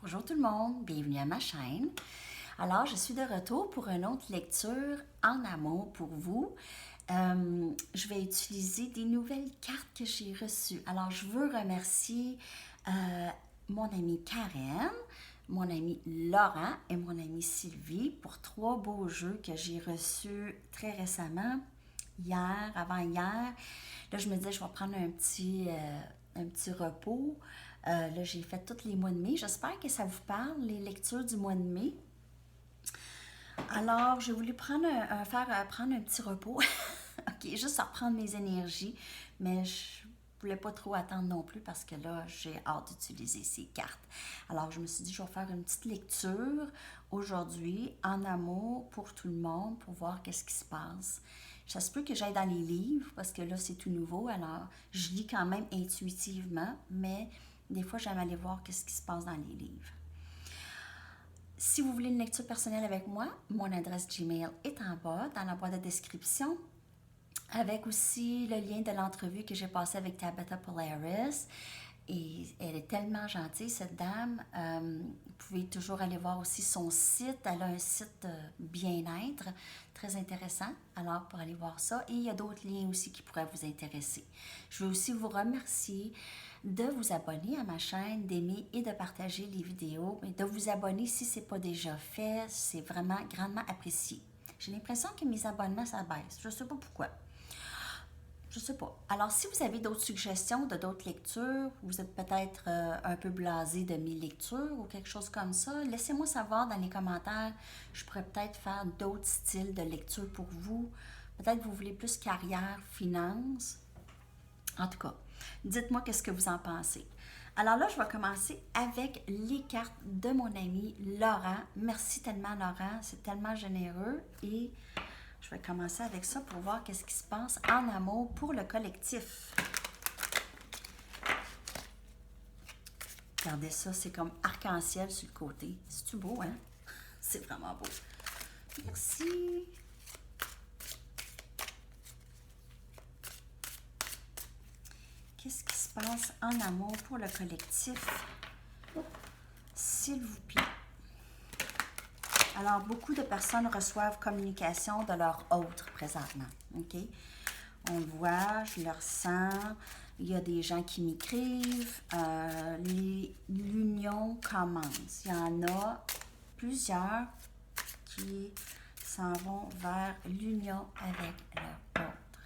Bonjour tout le monde, bienvenue à ma chaîne. Alors, je suis de retour pour une autre lecture en amour pour vous. Je vais utiliser des nouvelles cartes que j'ai reçues. Alors, je veux remercier mon amie Karen, mon ami Laurent et mon amie Sylvie pour 3 beaux jeux que j'ai reçus très récemment, hier, avant-hier. Là, je me disais, je vais prendre un petit repos. Là, j'ai fait tous les mois de mai. J'espère que ça vous parle, les lectures du mois de mai. Alors, j'ai voulu prendre un petit repos. OK, juste à reprendre mes énergies. Mais je voulais pas trop attendre non plus parce que là, j'ai hâte d'utiliser ces cartes. Alors, je me suis dit, je vais faire une petite lecture aujourd'hui en amour pour tout le monde pour voir qu'est-ce qui se passe. Ça se peut que j'aille dans les livres parce que là, c'est tout nouveau. Alors, je lis quand même intuitivement, mais des fois, j'aime aller voir qu'est-ce qui se passe dans les livres. Si vous voulez une lecture personnelle avec moi, mon adresse Gmail est en bas, dans la boîte de description, avec aussi le lien de l'entrevue que j'ai passée avec Tabitha Polaris. Et elle est tellement gentille, cette dame. Vous pouvez toujours aller voir aussi son site. Elle a un site bien-être très intéressant. Alors, pour aller voir ça. Et il y a d'autres liens aussi qui pourraient vous intéresser. Je veux aussi vous remercier de vous abonner à ma chaîne, d'aimer et de partager les vidéos. Et de vous abonner si ce n'est pas déjà fait. C'est vraiment grandement apprécié. J'ai l'impression que mes abonnements, ça baisse. Je ne sais pas pourquoi. Je sais pas. Alors, si vous avez d'autres suggestions de d'autres lectures, vous êtes peut-être un peu blasé de mes lectures ou quelque chose comme ça, laissez-moi savoir dans les commentaires. Je pourrais peut-être faire d'autres styles de lecture pour vous. Peut-être que vous voulez plus carrière, finance. En tout cas, dites-moi qu'est-ce que vous en pensez. Alors là, je vais commencer avec les cartes de mon ami Laurent. Merci tellement, Laurent. C'est tellement généreux. Et je vais commencer avec ça pour voir qu'est-ce qui se passe en amour pour le collectif. Regardez ça, c'est comme arc-en-ciel sur le côté. C'est-tu beau, hein? C'est vraiment beau. Merci. Qu'est-ce qui se passe en amour pour le collectif? S'il vous plaît. Alors, beaucoup de personnes reçoivent communication de leur autre présentement. OK? On le voit, je le ressens. Il y a des gens qui m'écrivent. L'union commence. Il y en a plusieurs qui s'en vont vers l'union avec leur autre.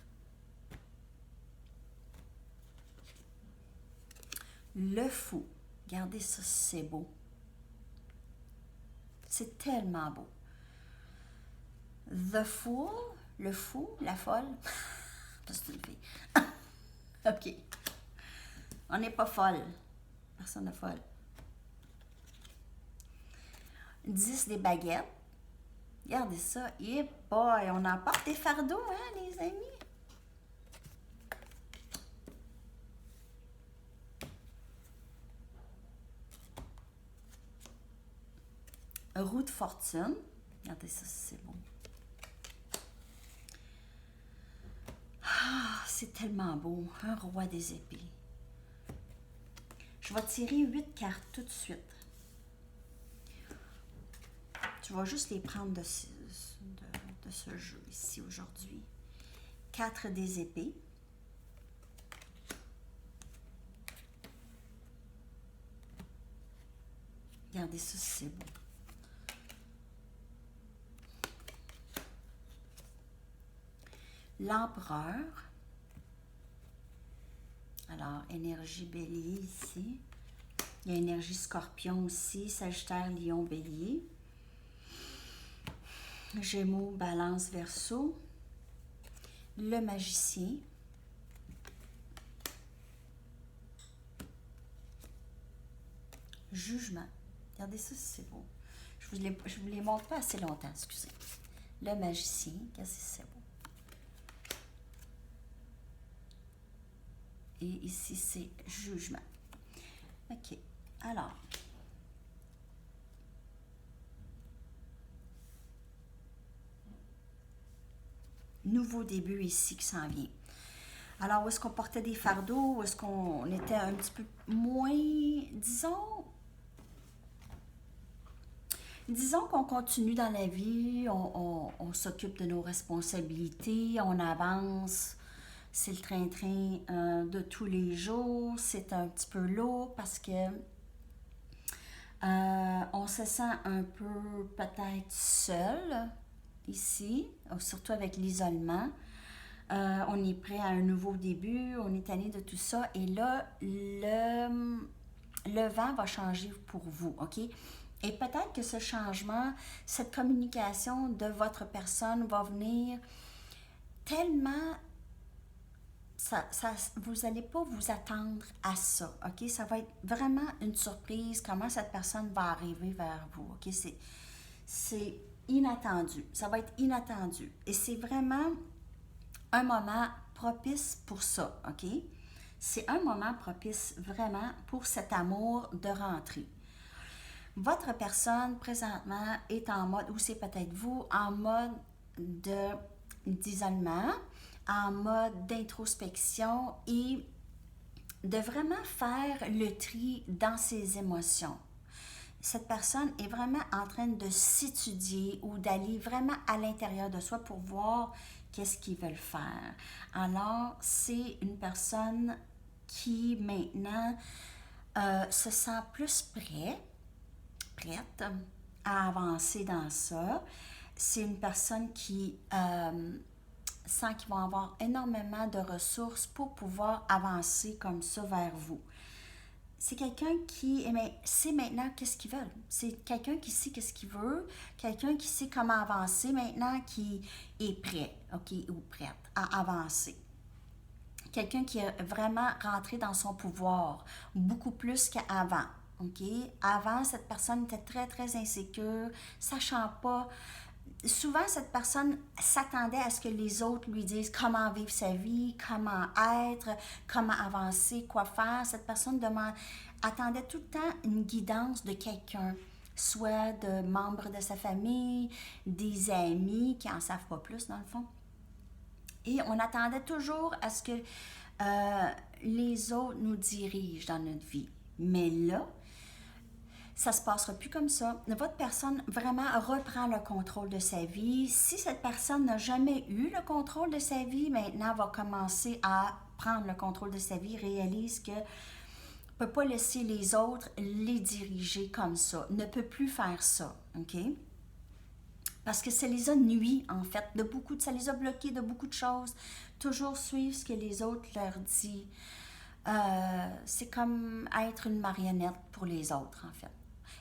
Le fou. Regardez ça, c'est beau. C'est tellement beau. The Fool, le fou, la folle. C'est une fille. OK. On n'est pas folle. Personne n'est folle. 10 des baguettes. Regardez ça. Et boy, on emporte des fardeaux, hein, les amis? Roue de fortune. Regardez ça, c'est beau. Ah, c'est tellement beau. Un roi des épées. Je vais tirer 8 cartes tout de suite. Tu vas juste les prendre de ce jeu ici aujourd'hui. 4 des épées. Regardez ça, c'est beau. L'empereur. Alors, énergie bélier ici. Il y a énergie scorpion aussi, sagittaire, lion, bélier. Gémeaux, balance, verseau. Le magicien. Jugement. Regardez ça, c'est beau. Je vous les montre pas assez longtemps, excusez. Le magicien, regardez si c'est beau. Et ici, c'est jugement. OK. Alors. Nouveau début ici qui s'en vient. Alors, où est-ce qu'on portait des fardeaux? Où est-ce qu'on était un petit peu moins, disons, Disons qu'on continue dans la vie, on s'occupe de nos responsabilités, on avance. C'est le train-train de tous les jours. C'est un petit peu lourd parce que on se sent un peu peut-être seul ici, surtout avec l'isolement. On est prêt à un nouveau début, on est tanné de tout ça. Et là, le vent va changer pour vous, OK? Et peut-être que ce changement, cette communication de votre personne va venir tellement vous n'allez pas vous attendre à ça, OK? Ça va être vraiment une surprise comment cette personne va arriver vers vous, OK? C'est inattendu, ça va être inattendu. Et c'est vraiment un moment propice pour ça, OK? C'est un moment propice vraiment pour cet amour de rentrée. Votre personne présentement est en mode, ou c'est peut-être vous, en mode d'isolement, en mode d'introspection et de vraiment faire le tri dans ses émotions. Cette personne est vraiment en train de s'étudier ou d'aller vraiment à l'intérieur de soi pour voir qu'est-ce qu'ils veulent faire. Alors, c'est une personne qui maintenant se sent plus prête à avancer dans ça. C'est une personne qui sent qu'ils vont avoir énormément de ressources pour pouvoir avancer comme ça vers vous. C'est quelqu'un qui sait maintenant qu'est-ce qu'ils veulent. C'est quelqu'un qui sait qu'est-ce qu'il veut, quelqu'un qui sait comment avancer maintenant, qui est prêt, OK, ou prête à avancer. Quelqu'un qui est vraiment rentré dans son pouvoir, beaucoup plus qu'avant, OK? Avant, cette personne était très, très insécure, sachant pas. Souvent, cette personne s'attendait à ce que les autres lui disent comment vivre sa vie, comment être, comment avancer, quoi faire. Cette personne attendait tout le temps une guidance de quelqu'un, soit de membres de sa famille, des amis qui en savent pas plus dans le fond. Et on attendait toujours à ce que les autres nous dirigent dans notre vie. Mais là, ça ne se passera plus comme ça. Votre personne vraiment reprend le contrôle de sa vie. Si cette personne n'a jamais eu le contrôle de sa vie, maintenant va commencer à prendre le contrôle de sa vie, réalise que ne peut pas laisser les autres les diriger comme ça, ne peut plus faire ça, OK? Parce que ça les a nuits, en fait, ça les a bloqués de beaucoup de choses. Toujours suivre ce que les autres leur disent. C'est comme être une marionnette pour les autres, en fait.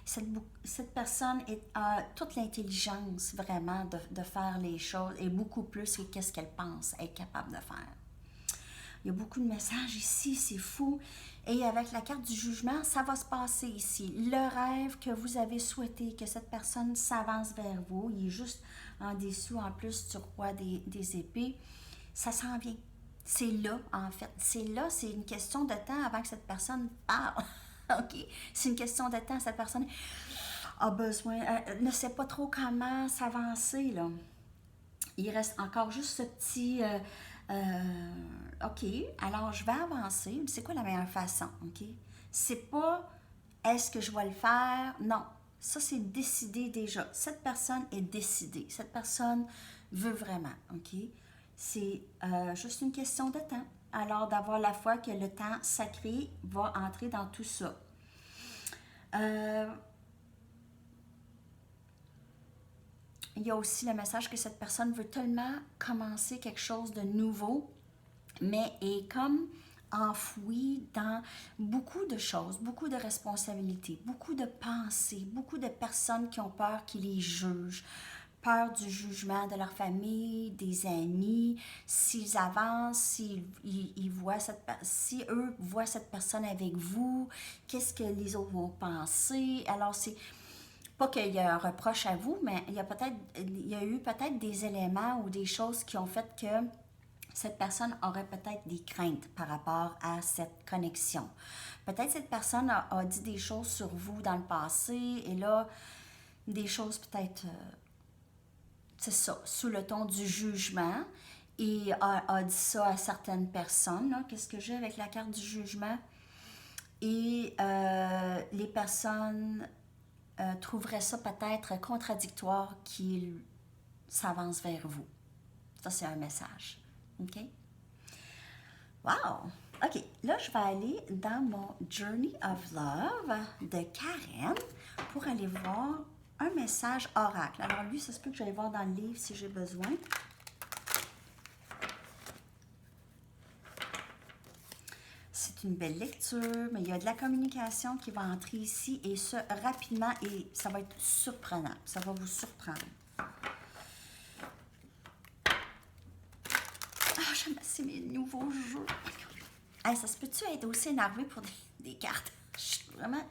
Cette personne a toute l'intelligence vraiment de faire les choses et beaucoup plus que qu'est-ce qu'elle pense être capable de faire. Il y a beaucoup de messages ici, c'est fou. Et avec la carte du jugement, ça va se passer ici. Le rêve que vous avez souhaité, que cette personne s'avance vers vous, il est juste en dessous, en plus du roi des épées, ça s'en vient. C'est là, en fait. C'est là, c'est une question de temps avant que cette personne parle. OK? C'est une question de temps. Cette personne a besoin, ne sait pas trop comment s'avancer, là. Il reste encore juste ce petit... OK, alors je vais avancer. C'est quoi la meilleure façon? OK? C'est pas est-ce que je vais le faire? Non. Ça, c'est décidé déjà. Cette personne est décidée. Cette personne veut vraiment. OK? C'est juste une question de temps. Alors, d'avoir la foi que le temps sacré va entrer dans tout ça. Il y a aussi le message que cette personne veut tellement commencer quelque chose de nouveau, mais est comme enfouie dans beaucoup de choses, beaucoup de responsabilités, beaucoup de pensées, beaucoup de personnes qui ont peur qu'ils les jugent, peur du jugement de leur famille, des amis, s'ils avancent, si eux voient cette personne avec vous, qu'est-ce que les autres vont penser. Alors c'est pas qu'il y a un reproche à vous, mais il y a eu peut-être des éléments ou des choses qui ont fait que cette personne aurait peut-être des craintes par rapport à cette connexion. Peut-être cette personne a dit des choses sur vous dans le passé et là, des choses peut-être, c'est ça, sous le ton du jugement et a dit ça à certaines personnes. Là. Qu'est-ce que j'ai avec la carte du jugement? Et les personnes trouverait ça peut-être contradictoire qu'il s'avance vers vous. Ça, c'est un message. OK? Wow! OK, là, je vais aller dans mon Journey of Love de Karen pour aller voir un message oracle. Alors, lui, ça se peut que j'aille voir dans le livre si j'ai besoin. C'est une belle lecture, mais il y a de la communication qui va entrer ici et ça rapidement et ça va être surprenant. Ça va vous surprendre. Ah, j'aime assez mes nouveaux jeux. Hey, ça se peut-tu être aussi énervé pour des cartes? Vraiment,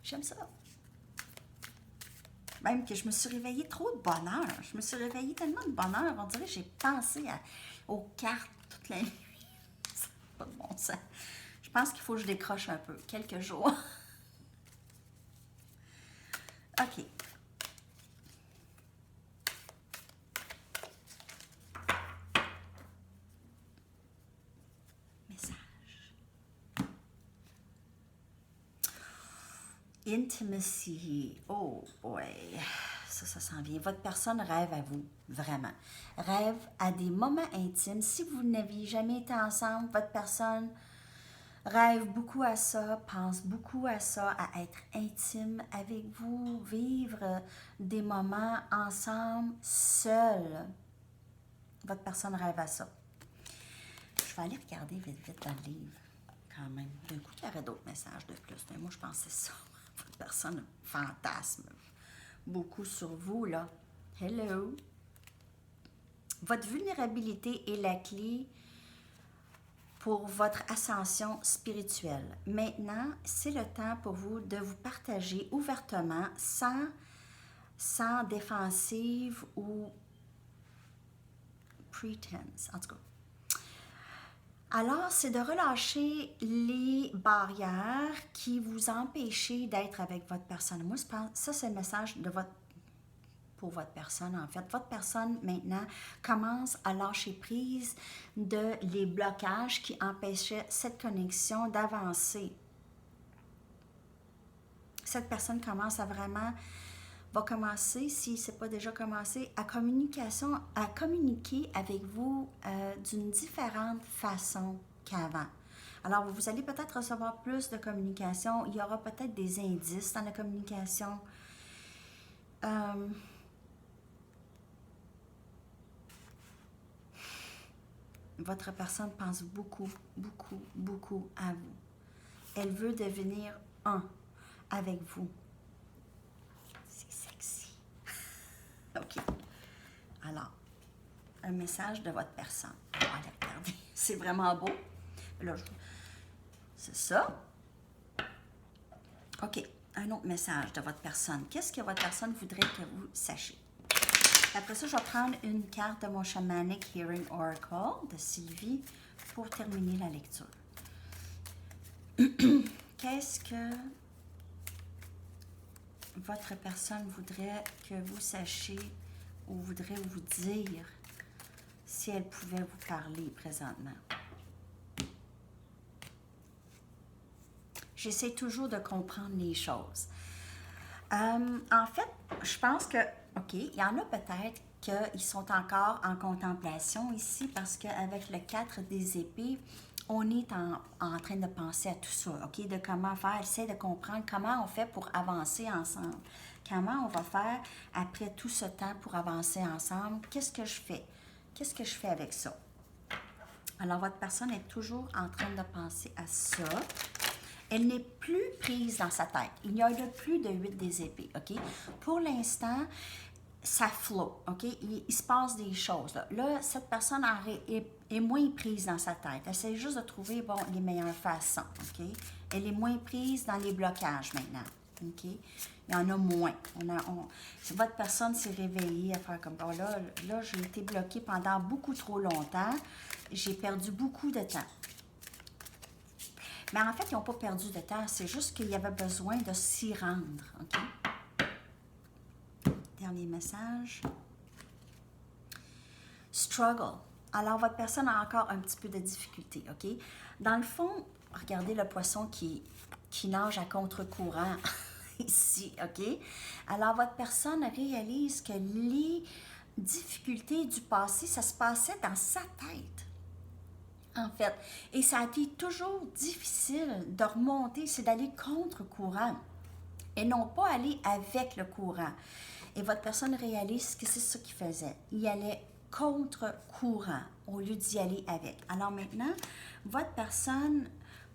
j'aime ça. Même que je me suis réveillée trop de bonheur. Je me suis réveillée tellement de bonheur. On dirait que j'ai pensé aux cartes toute la nuit. C'est pas de bon sens. Je pense qu'il faut que je décroche un peu. Quelques jours. OK. Intimacy. Oh boy. Ça s'en vient. Votre personne rêve à vous, vraiment. Rêve à des moments intimes. Si vous n'aviez jamais été ensemble, votre personne rêve beaucoup à ça, pense beaucoup à ça, à être intime avec vous, vivre des moments ensemble, seul. Votre personne rêve à ça. Je vais aller regarder vite, vite dans le livre, quand même. D'un coup, il y aurait d'autres messages de plus. Mais moi, je pensais ça. Votre personne fantasme beaucoup sur vous, là. Hello! Votre vulnérabilité est la clé pour votre ascension spirituelle. Maintenant, c'est le temps pour vous de vous partager ouvertement, sans défensive ou pretense, en tout cas. Alors, c'est de relâcher les barrières qui vous empêchent d'être avec votre personne. Moi, je pense ça, c'est le message pour votre personne, en fait. Votre personne, maintenant, commence à lâcher prise de les blocages qui empêchaient cette connexion d'avancer. Cette personne commence à vraiment, va commencer, si ce n'est pas déjà commencé, à communiquer avec vous d'une différente façon qu'avant. Alors, vous allez peut-être recevoir plus de communication. Il y aura peut-être des indices dans la communication. Votre personne pense beaucoup, beaucoup, beaucoup à vous. Elle veut devenir un avec vous. C'est sexy. OK. Alors, un message de votre personne. On va aller regarder. C'est vraiment beau. Là, c'est ça. OK. Un autre message de votre personne. Qu'est-ce que votre personne voudrait que vous sachiez? Après ça, je vais prendre une carte de mon Shamanic Hearing Oracle de Sylvie pour terminer la lecture. Qu'est-ce que votre personne voudrait que vous sachiez ou voudrait vous dire si elle pouvait vous parler présentement? J'essaie toujours de comprendre les choses. En fait, je pense que, OK, il y en a peut-être qu'ils sont encore en contemplation ici parce qu'avec le 4 des épées, on est en train de penser à tout ça, OK, de comment faire, essayer de comprendre comment on fait pour avancer ensemble. Comment on va faire après tout ce temps pour avancer ensemble? Qu'est-ce que je fais? Qu'est-ce que je fais avec ça? Alors, votre personne est toujours en train de penser à ça. Elle n'est plus prise dans sa tête. Il n'y a plus de 8 des épées, OK? Pour l'instant, ça flotte, OK? Il se passe des choses. Là, cette personne est moins prise dans sa tête. Elle essaie juste de trouver, bon, les meilleures façons, OK? Elle est moins prise dans les blocages maintenant, OK? Il y en a moins. Si votre personne s'est réveillée à faire comme, bon, là j'ai été bloquée pendant beaucoup trop longtemps. J'ai perdu beaucoup de temps. Mais en fait, ils n'ont pas perdu de temps. C'est juste qu'il y avait besoin de s'y rendre. OK? Dernier message. Struggle. Alors, votre personne a encore un petit peu de difficulté. OK? Dans le fond, regardez le poisson qui nage à contre-courant. ici, OK? Alors, votre personne réalise que les difficultés du passé, ça se passait dans sa tête, en fait. Et ça a été toujours difficile de remonter, c'est d'aller contre-courant et non pas aller avec le courant. Et votre personne réalise que c'est ça qu'il faisait. Il allait contre-courant au lieu d'y aller avec. Alors maintenant, votre personne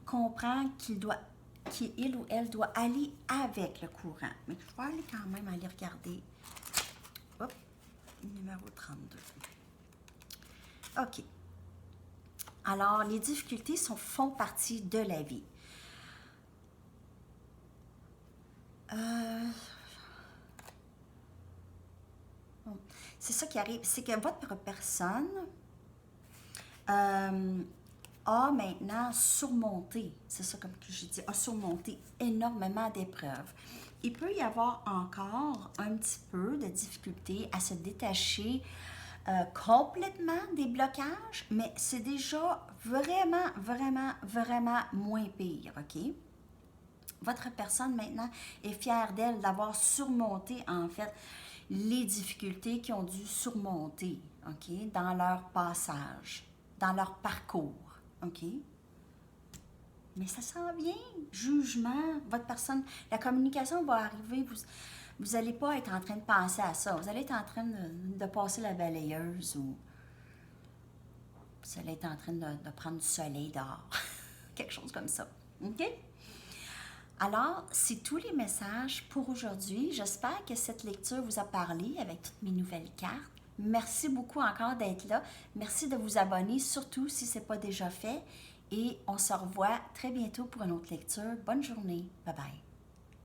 comprend qu'il ou elle doit aller avec le courant. Mais je vais aller quand même aller regarder. Hop, numéro 32. OK. Alors, les difficultés font partie de la vie. C'est ça qui arrive, c'est que votre personne a maintenant surmonté, c'est ça comme que j'ai dit, a surmonté énormément d'épreuves. Il peut y avoir encore un petit peu de difficulté à se détacher complètement des blocages, mais c'est déjà vraiment, vraiment, vraiment moins pire, OK? Votre personne maintenant est fière d'elle d'avoir surmonté en fait les difficultés qu'ils ont dû surmonter, OK, dans leur passage, dans leur parcours, OK? Mais ça s'en vient, jugement, votre personne, la communication va arriver, vous n'allez pas être en train de penser à ça, vous allez être en train de passer la balayeuse ou vous allez être en train de prendre du soleil dehors, quelque chose comme ça, OK? Alors, c'est tous les messages pour aujourd'hui. J'espère que cette lecture vous a parlé avec toutes mes nouvelles cartes. Merci beaucoup encore d'être là. Merci de vous abonner, surtout si ce n'est pas déjà fait. Et on se revoit très bientôt pour une autre lecture. Bonne journée. Bye bye.